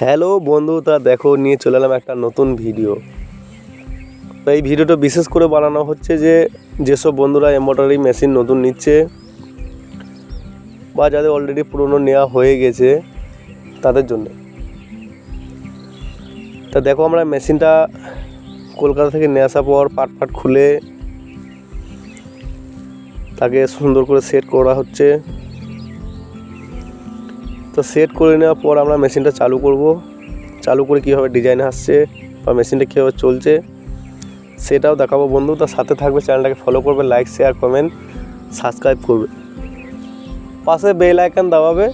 Hello বন্ধু, দেখো নিয়ে চলে এলাম একটা নতুন ভিডিও। তো এই ভিডিওটা বিশেষ করে বানানো হচ্ছে যেসব বন্ধুরা এমব্রয়ডারি মেশিন নতুন নিচ্ছে বা যাদের অলরেডি পুরনো নেওয়া হয়ে গেছে তাদের জন্য। তা দেখো, আমরা মেশিনটা কলকাতা থেকে নিয়ে আসার পর পাট খুলে তাকে সুন্দর করে সেট করা হচ্ছে। তো সেট করে নেওয়ার পর আমরা মেশিনটা চালু করে কীভাবে ডিজাইন আসছে বা মেশিনটা কীভাবে চলছে সেটাও দেখাবো বন্ধু। তার সাথে থাকবে, চ্যানেলটাকে ফলো করবে, লাইক শেয়ার কমেন্ট সাবস্ক্রাইব করবে, পাশে বেল আইকন দাবাবে,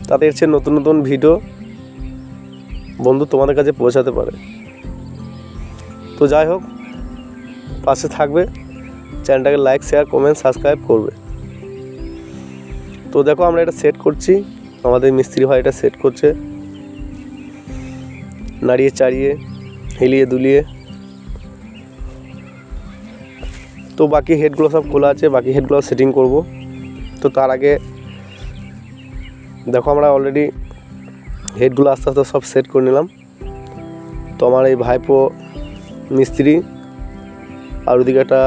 তাতে এসে নতুন নতুন ভিডিও বন্ধু তোমাদের কাছে পৌঁছাতে পারে। তো যাই হোক, পাশে থাকবে, চ্যানেলটাকে লাইক শেয়ার কমেন্ট সাবস্ক্রাইব করবে। তো দেখো, আমরা এটা সেট করছি, আমাদের মিস্ত্রি ভাই এটা সেট করছে, নাড়িয়ে চাড়িয়ে হিলিয়ে দুলিয়ে। তো বাকি হেডগুলো সব খোলা আছে, বাকি হেডগুলো সেটিং করব। তো তার আগে দেখো, আমরা অলরেডি হেডগুলো আস্তে আস্তে সব সেট করে নিলাম। তো আমার এই ভাইপো মিস্ত্রি, আর ওদিকে একটা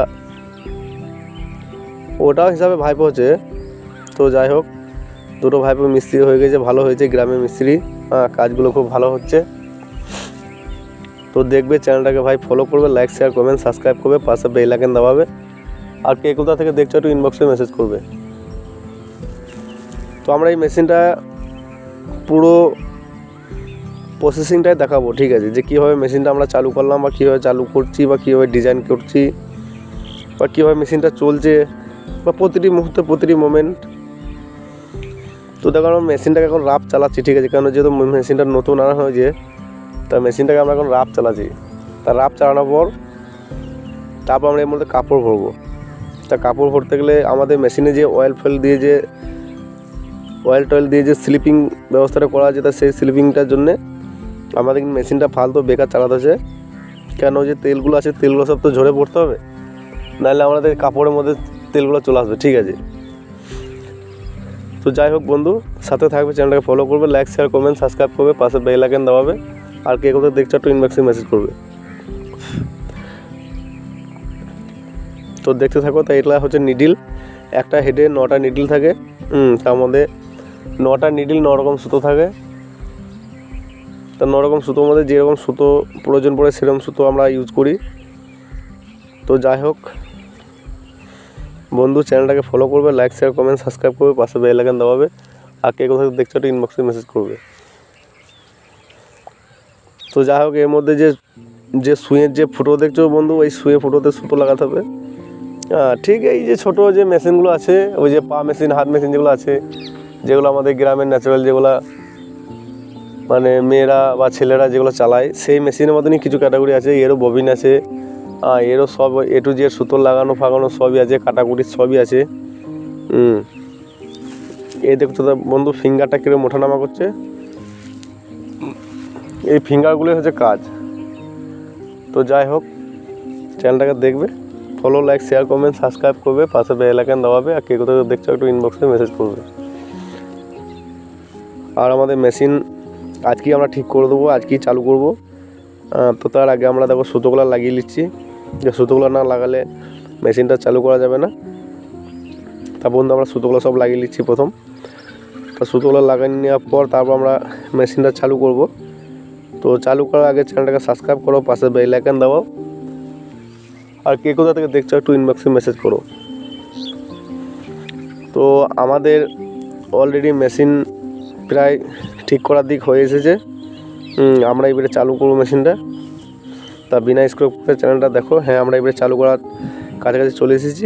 ওটাও হিসাবে ভাইপো হচ্ছে। তো যাই হোক, দুটো ভাইপো মিস্ত্রি হয়ে গেছে, ভালো হয়েছে গ্রামের মিস্ত্রি। কাজগুলো খুব ভালো হচ্ছে। তো দেখবে, চ্যানেলটাকে ভাই ফলো করবে, লাইক শেয়ার কমেন্ট সাবস্ক্রাইব করবে, পাশে বেল আইকন দাবাবে। আর কে কোথা থেকে দেখছো একটু ইনবক্সে মেসেজ করবে। তো আমরা এই মেশিনটা পুরো প্রসেসিংটাই দেখাবো, ঠিক আছে, যে কীভাবে মেশিনটা আমরা চালু করলাম বা কীভাবে চালু করছি বা কীভাবে ডিজাইন করছি বা কীভাবে মেশিনটা চলছে বা প্রতিটি মুহূর্তে প্রতিটি মোমেন্ট। তো দেখো, আমরা মেশিনটাকে এখন রাফ চালাচ্ছি, ঠিক আছে, কারণ যেহেতু মেশিনটা নতুন আনা হয়েছে, তা মেশিনটাকে আমরা এখন রাফ চালাচ্ছি। তা রাফ চালানোর পর তারপর আমরা এর মধ্যে কাপড় ভরবো। তা কাপড় ভরতে গেলে আমাদের মেশিনে যে অয়েল টয়েল দিয়ে যে স্লিপিং ব্যবস্থাটা করা আছে, তা সেই স্লিপিংটার জন্যে আমাদের মেশিনটা ফালতু বেকার চালাতে হচ্ছে। কেন, যে তেলগুলো আছে তেলগুলো সব তো ঝরে পড়তে হবে, নাহলে আমাদের কাপড়ের মধ্যে তেলগুলো চলে আসবে, ঠিক আছে। তো যাই হোক বন্ধু, সাথে থাকবে, চ্যানেলটাকে ফলো করবে, লাইক শেয়ার কমেন্ট সাবস্ক্রাইব করবে, পাশে বেল আইকন দাবাবে। আর কে কোথাও দেখছো একটু ইনবক্সে মেসেজ করবে। তো দেখতে থাকো। তাই এটা হচ্ছে নিডিল, একটা হেডে 9টা নিডিল থাকে। তার মধ্যে 9টা নিডিল 9 রকম সুতো থাকে। তা 9 রকম সুতোর মধ্যে যেরকম সুতো প্রয়োজন পড়ে সেরকম সুতো আমরা ইউজ করি। তো যাই হোক বন্ধু, চ্যানেলটাকে ফলো করবে, লাইক শেয়ার কমেন্ট সাবস্ক্রাইব করবে, পাশে বেল আইকন দাবাবে। আর কে কোথাও দেখছো একটু ইনবক্সে মেসেজ করবে। তো যাই হোক, এর মধ্যে যে সুইয়ের যে ফুটো দেখছো বন্ধু, ওই সুয়ে ফুটোতে সুতো লাগাতে হবে। ঠিক এই যে ছোটো যে মেশিনগুলো আছে, ওই যে পা মেশিন হাত মেশিন যেগুলো আছে, যেগুলো আমাদের গ্রামের ন্যাচারাল, যেগুলো মানে মেয়েরা বা ছেলেরা যেগুলো চালায়, সেই মেশিনের মতনই কিছু ক্যাটাগরি আছে। এরও ববিন আছে, এরও সব এ টু জেড সুতো লাগানো ফাগানো সবই আছে, কাটাকুটি সবই আছে। এই দেখছো তো বন্ধু, ফিঙ্গারটা কিরকম ওঠানামা করছে। এই ফিঙ্গারগুলোই হচ্ছে কাজ। তো যাই হোক, চ্যানেলটাকে দেখবে, follow like share comment subscribe করবে, পাশে বেল আইকন দাবাবে। আর কে কোথাও দেখছো একটু ইনবক্সে মেসেজ করবে। আর আমাদের মেশিন আজকেই আমরা ঠিক করে দেবো, আজকেই চালু করব। তো তার আগে আমরা দেখো সুতোগুলো লাগিয়ে নিচ্ছি, যে সুতোগুলো না লাগালে মেশিনটা চালু করা যাবে না। তা বন্ধু, আমরা সুতোগুলো সব লাগিয়ে নিচ্ছি প্রথম। তা সুতোগুলো লাগিয়ে নেওয়ার পর তারপর আমরা মেশিনটা চালু করব। তো চালু করার আগে চ্যানেলটাকে সাবস্ক্রাইব করো, পাশে বেল আইকন দাও। আর কে কোথা থেকে দেখছো একটু ইনবক্সে মেসেজ করো। তো আমাদের অলরেডি মেশিন প্রায় ঠিক করার দিক হয়ে এসেছে। আমরা এবারে চালু করবো মেশিনটা। তা বিনা স্ক্রপের চ্যানেলটা দেখো। হ্যাঁ, আমরা এবারে চালু করার কাছাকাছি চলে এসেছি।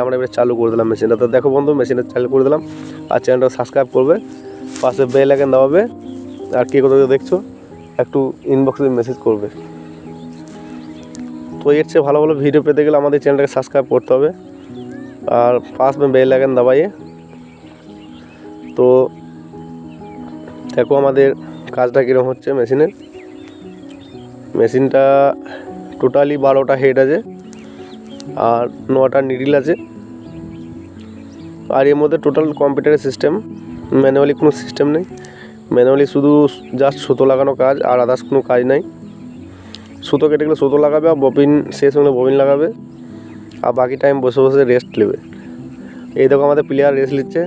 আমরা এবারে চালু করে দিলাম মেশিনটা। তো দেখো বন্ধু, মেশিনটা চালু করে দিলাম। আর চ্যানেলটা সাবস্ক্রাইব করবে, পাশে বেল আইকন দাবাবে। আর কে কোথাও দেখছো একটু ইনবক্সে মেসেজ করবে। তো এর চেয়ে ভালো ভালো ভিডিও পেতে গেলে আমাদের চ্যানেলটাকে সাবস্ক্রাইব করতে হবে, আর পাশ में বেল আইকন দাবাইয়ে। তো দেখো আমাদের কাজটা কীরকম হচ্ছে মেশিনটা টোটালি 12টা হেড আছে আর 9টা নিডিল আছে। আর এর মধ্যে টোটাল কম্পিউটারের সিস্টেম, ম্যানুয়ালি কোনো সিস্টেম নেই। ম্যানুয়ালি শুধু জাস্ট সুতো লাগানো কাজ, আর আদার্স কোনো কাজ নাই। সুতো কেটে গেলে সুতো লাগাবে, আর ববিন শেষ হলে ববিন লাগাবে, আর বাকি টাইম বসে বসে রেস্ট নেবে। এই দেখো আমাদের প্লেয়ার রেস্ট নিচ্ছে।